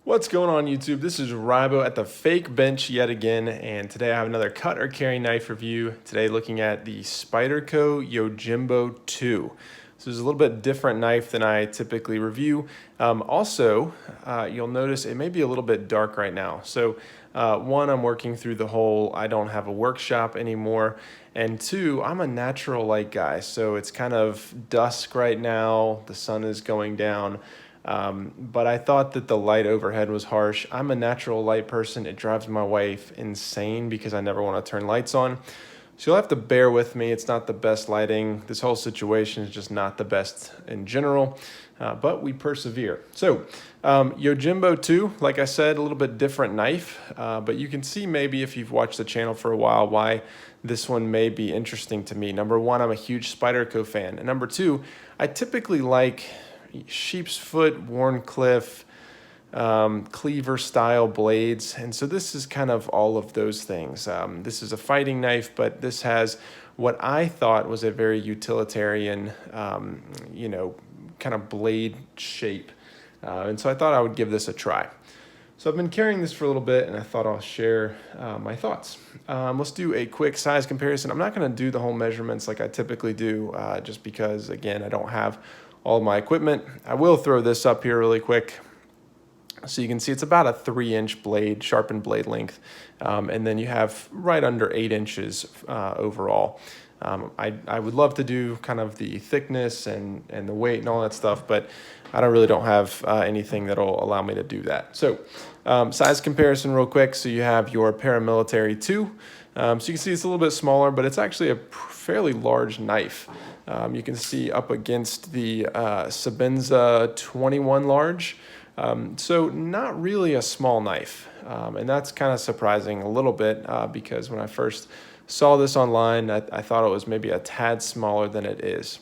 What's going on YouTube? This is Rybo at the fake bench yet again, and today I have another cut or carry knife review. Today looking at the Spyderco Yojimbo 2. This is a little bit different knife than I typically review. You'll notice it may be a little bit dark right now. So one, I'm working through the whole I don't have a workshop anymore, and two, I'm a natural light guy, so it's kind of dusk right now, the sun is going down. But I thought that the light overhead was harsh. I'm a natural light person. It drives my wife insane because I never want to turn lights on. So you'll have to bear with me. It's not the best lighting. This whole situation is just not the best in general, but we persevere. So Yojimbo 2, like I said, a little bit different knife, but you can see maybe if you've watched the channel for a while why this one may be interesting to me. Number one, I'm a huge Spyderco fan. And number two, I typically like sheep's foot, Warncliffe, cleaver style blades, and so this is kind of all of those things. This is a fighting knife, but this has what I thought was a very utilitarian kind of blade shape, and so I thought I would give this a try. So I've been carrying this for a little bit, and I thought I'll share my thoughts. Let's do a quick size comparison. I'm not going to do the whole measurements like I typically do, just because, again, I don't have all my equipment. I will throw this up here really quick so you can see it's about a 3-inch blade, sharpened blade length, and then you have right under 8 inches overall. I would love to do kind of the thickness and the weight and all that stuff, but I don't have anything that'll allow me to do that. So size comparison real quick. So you have your Paramilitary 2. So you can see it's a little bit smaller, but it's actually a fairly large knife. You can see up against the Sabenza 21 large. So not really a small knife. And that's kind of surprising a little bit because when I first saw this online, I thought it was maybe a tad smaller than it is.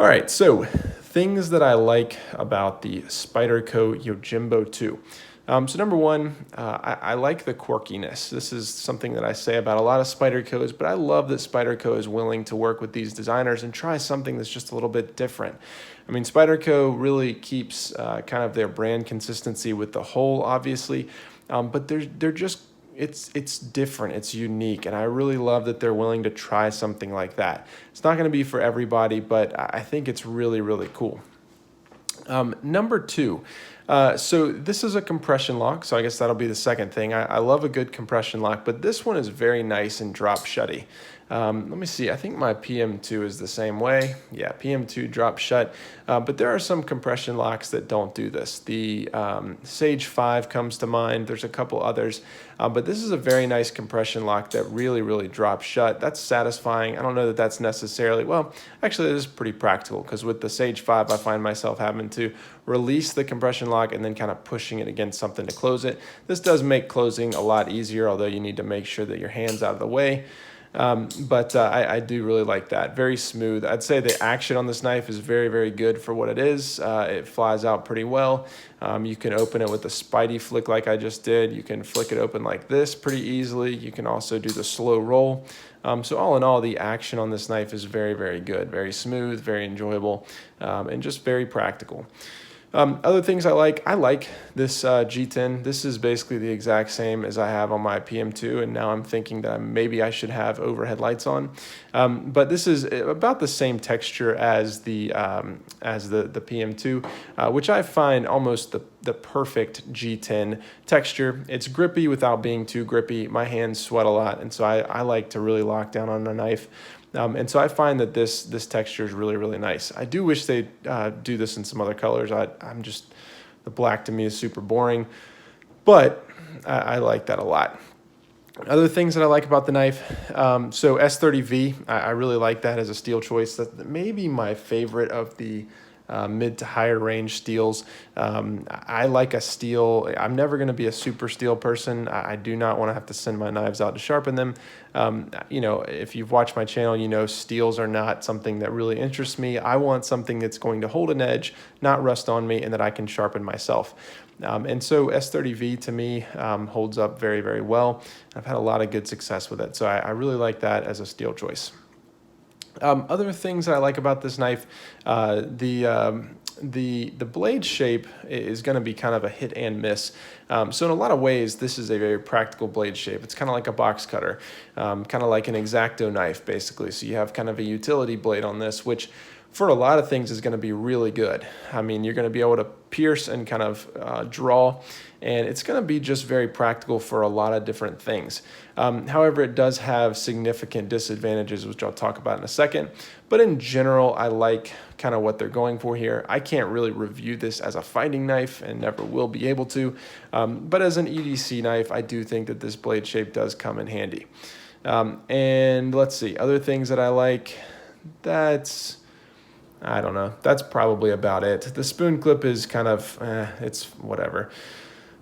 All right, so things that I like about the Spyderco Yojimbo 2. So number one, I like the quirkiness. This is something that I say about a lot of Spydercos, but I love that Spyderco is willing to work with these designers and try something that's just a little bit different. I mean, Spyderco really keeps kind of their brand consistency with the whole, obviously, but they're just, it's different, it's unique, and I really love that they're willing to try something like that. It's not going to be for everybody, but I think it's really, really cool. Number two, so this is a compression lock, so I guess that'll be the second thing. I love a good compression lock, but this one is very nice and drop shutty. Let me see, I think my PM2 is the same way. Yeah, PM2 drop shut, but there are some compression locks that don't do this. The Sage 5 comes to mind. There's a couple others, but this is a very nice compression lock that really, really drops shut. That's satisfying. I don't know that that's necessarily, well, actually it is pretty practical because with the Sage 5, I find myself having to release the compression lock and then kind of pushing it against something to close it. This does make closing a lot easier, although you need to make sure that your hand's out of the way. I do really like that. Very smooth. I'd say the action on this knife is very, very good for what it is. It flies out pretty well. You can open it with a Spidey flick like I just did. You can flick it open like this pretty easily. You can also do the slow roll. So all in all, the action on this knife is very, very good. Very smooth, very enjoyable, and just very practical. Other things I like this G10. This is basically the exact same as I have on my PM2, and now I'm thinking that maybe I should have overhead lights on. But this is about the same texture as the PM2, which I find almost the perfect G10 texture. It's grippy without being too grippy. My hands sweat a lot, and so I like to really lock down on a knife. And so I find that this texture is really, really nice. I do wish they do this in some other colors. I'm just, the black to me is super boring, but I like that a lot. Other things that I like about the knife, so S30V, I really like that as a steel choice. That may be my favorite of the mid to higher range steels. I like a steel. I'm never going to be a super steel person. I do not want to have to send my knives out to sharpen them. If you've watched my channel, steels are not something that really interests me. I want something that's going to hold an edge, not rust on me, and that I can sharpen myself. And so S30V to me holds up very, very well. I've had a lot of good success with it. So I really like that as a steel choice. Other things that I like about this knife, the blade shape is going to be kind of a hit and miss. So in a lot of ways, this is a very practical blade shape. It's kind of like a box cutter, kind of like an X-Acto knife, basically. So you have kind of a utility blade on this, which for a lot of things is going to be really good. I mean, you're going to be able to pierce and kind of draw, and it's going to be just very practical for a lot of different things. However, it does have significant disadvantages, which I'll talk about in a second. But in general, I like kind of what they're going for here. I can't really review this as a fighting knife and never will be able to. But as an EDC knife, I do think that this blade shape does come in handy. And let's see, other things that I like, I don't know. That's probably about it. The spoon clip is kind of, it's whatever.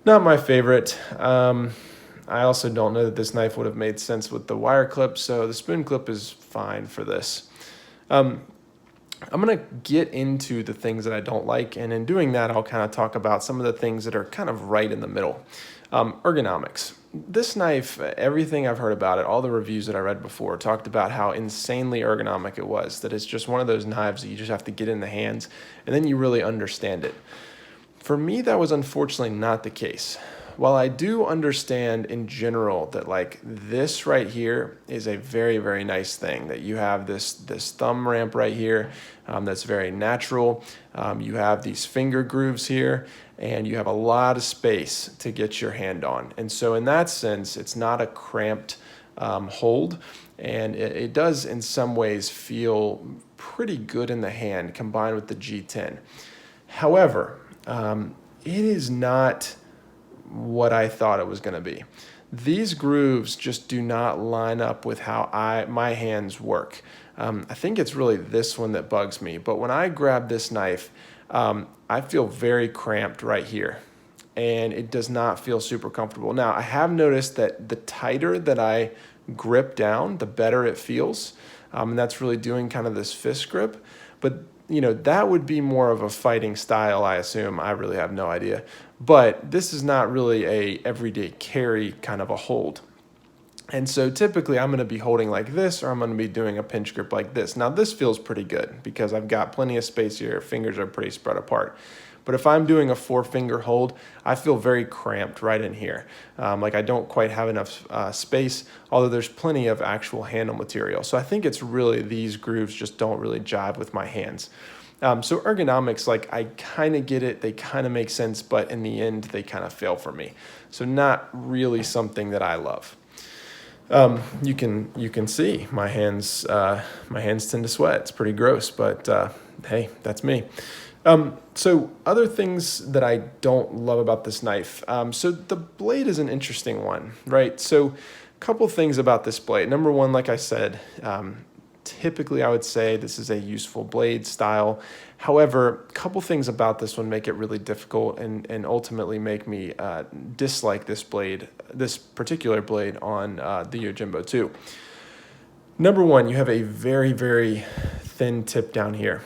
Not my favorite. I also don't know that this knife would have made sense with the wire clip, so the spoon clip is fine for this. I'm going to get into the things that I don't like, and in doing that, I'll kind of talk about some of the things that are kind of right in the middle. Ergonomics. This knife, everything I've heard about it, all the reviews that I read before talked about how insanely ergonomic it was, that it's just one of those knives that you just have to get in the hands and then you really understand it. For me, that was unfortunately not the case. While I do understand in general that like this right here is a very, very nice thing, that you have this thumb ramp right here that's very natural. You have these finger grooves here, and you have a lot of space to get your hand on. And so in that sense, it's not a cramped hold, and it does in some ways feel pretty good in the hand combined with the G10. However, it is not what I thought it was going to be. These grooves just do not line up with how my hands work. I think it's really this one that bugs me, but when I grab this knife, I feel very cramped right here, and it does not feel super comfortable. Now, I have noticed that the tighter that I grip down, the better it feels, and that's really doing kind of this fist grip, but you know, that would be more of a fighting style, I assume. I really have no idea. But this is not really a everyday carry kind of a hold. And so typically I'm going to be holding like this, or I'm going to be doing a pinch grip like this. Now this feels pretty good because I've got plenty of space here. Fingers are pretty spread apart. But if I'm doing a 4-finger hold, I feel very cramped right in here. Like I don't quite have enough space, although there's plenty of actual handle material. So I think it's really these grooves just don't really jive with my hands. So ergonomics, like I kind of get it, they kind of make sense, but in the end, they kind of fail for me. So not really something that I love. You can see my hands tend to sweat. It's pretty gross, but hey, that's me. So other things that I don't love about this knife. So the blade is an interesting one, right? So a couple things about this blade. Number one, like I said, typically I would say this is a useful blade style. However, a couple things about this one make it really difficult and ultimately make me dislike this particular blade on the Yojimbo 2. Number one, you have a very, very thin tip down here.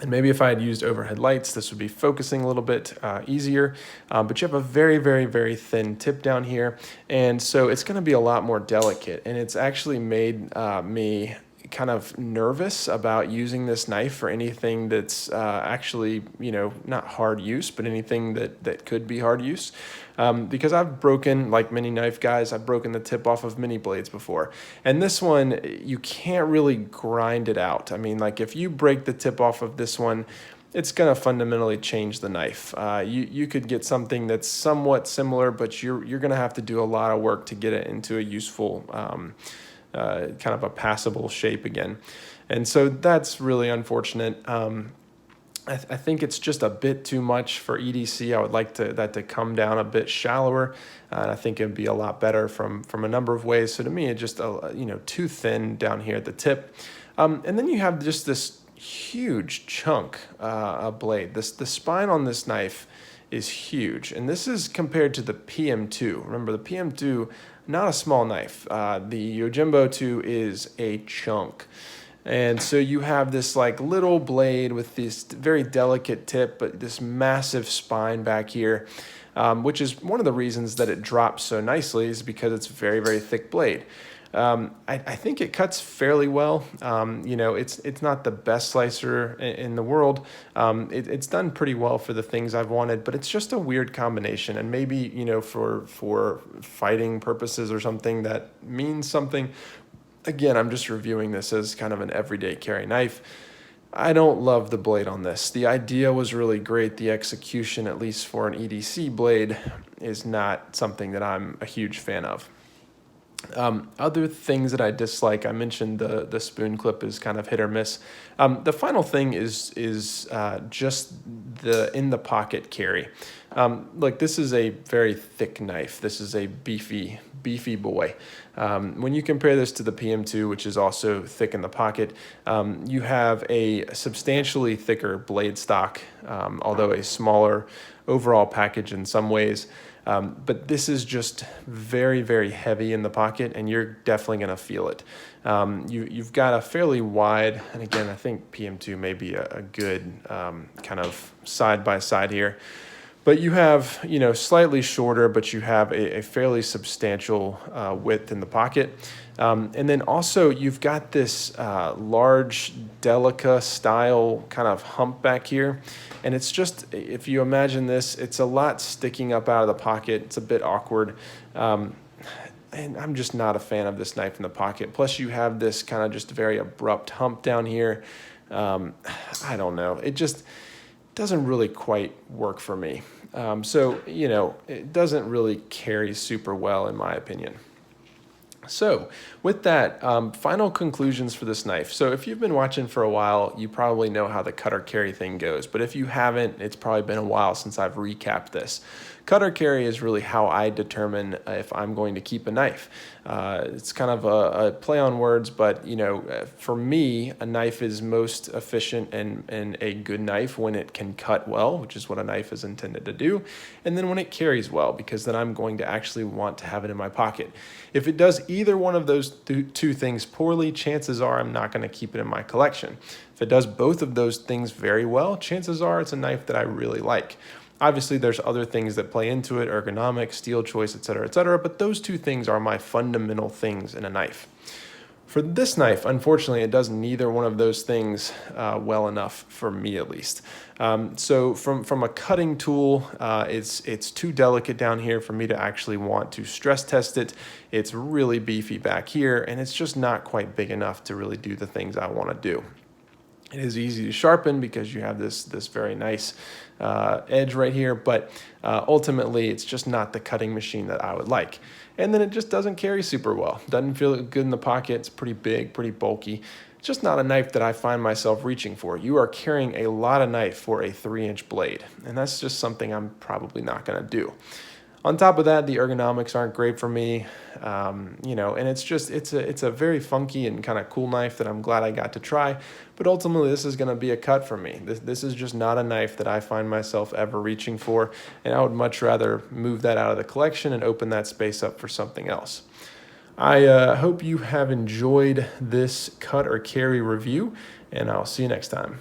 And maybe if I had used overhead lights, this would be focusing a little bit easier. But you have a very, very, very thin tip down here. And so it's going to be a lot more delicate. And it's actually made me kind of nervous about using this knife for anything that's actually, you know, not hard use, but anything that could be hard use. Because I've broken, like many knife guys, I've broken the tip off of mini blades before. And this one, you can't really grind it out. I mean, like if you break the tip off of this one, it's going to fundamentally change the knife. You could get something that's somewhat similar, but you're going to have to do a lot of work to get it into a useful kind of a passable shape again. And so that's really unfortunate. I think it's just a bit too much for EDC. I would like that to come down a bit shallower, and I think it would be a lot better from a number of ways. So to me, it's just too thin down here at the tip. And then you have just this huge chunk of blade. The spine on this knife is huge, and this is compared to the PM2. Remember, the PM2, not a small knife. The Yojimbo 2 is a chunk. And so you have this like little blade with this very delicate tip, but this massive spine back here, which is one of the reasons that it drops so nicely, is because it's a very, very thick blade. I think it cuts fairly well. You know, it's not the best slicer in the world. It's done pretty well for the things I've wanted, but it's just a weird combination. And maybe, you know, for fighting purposes or something that means something. Again, I'm just reviewing this as kind of an everyday carry knife. I don't love the blade on this. The idea was really great. The execution, at least for an EDC blade, is not something that I'm a huge fan of. Other things that I dislike, I mentioned the spoon clip is kind of hit or miss. The final thing is just the in the pocket carry. Look, this is a very thick knife. This is a beefy boy. When you compare this to the PM2, which is also thick in the pocket, you have a substantially thicker blade stock, although a smaller overall package in some ways. But this is just very, very heavy in the pocket, and you're definitely going to feel it. You've got a fairly wide, and again, I think PM2 may be a good kind of side-by-side here. But you have, you know, slightly shorter, but you have a fairly substantial width in the pocket. And then also you've got this large Delica style kind of hump back here. And it's just, if you imagine this, it's a lot sticking up out of the pocket. It's a bit awkward. And I'm just not a fan of this knife in the pocket. Plus you have this kind of just very abrupt hump down here. I don't know. It just doesn't really quite work for me. So, you know, it doesn't really carry super well in my opinion. So with that, final conclusions for this knife. So if you've been watching for a while, you probably know how the cutter carry thing goes. But if you haven't, it's probably been a while since I've recapped this. Cutter carry is really how I determine if I'm going to keep a knife. It's kind of a play on words, but you know, for me, a knife is most efficient and a good knife when it can cut well, which is what a knife is intended to do, and then when it carries well, because then I'm going to actually want to have it in my pocket. If it does either one of those two things poorly, chances are I'm not going to keep it in my collection. If it does both of those things very well, chances are it's a knife that I really like. Obviously, there's other things that play into it, ergonomics, steel choice, etc., but those two things are my fundamental things in a knife. For this knife, unfortunately, it does neither one of those things well enough for me, at least. So from a cutting tool, it's too delicate down here for me to actually want to stress test it. It's really beefy back here, and it's just not quite big enough to really do the things I want to do. It is easy to sharpen because you have this very nice edge right here, but ultimately it's just not the cutting machine that I would like. And then it just doesn't carry super well. Doesn't feel good in the pocket. It's pretty big, pretty bulky. It's just not a knife that I find myself reaching for. You are carrying a lot of knife for a 3-inch blade, and that's just something I'm probably not going to do. On top of that, the ergonomics aren't great for me, you know, and it's a very funky and kind of cool knife that I'm glad I got to try, but ultimately this is going to be a cut for me. This is just not a knife that I find myself ever reaching for, and I would much rather move that out of the collection and open that space up for something else. I hope you have enjoyed this cut or carry review, and I'll see you next time.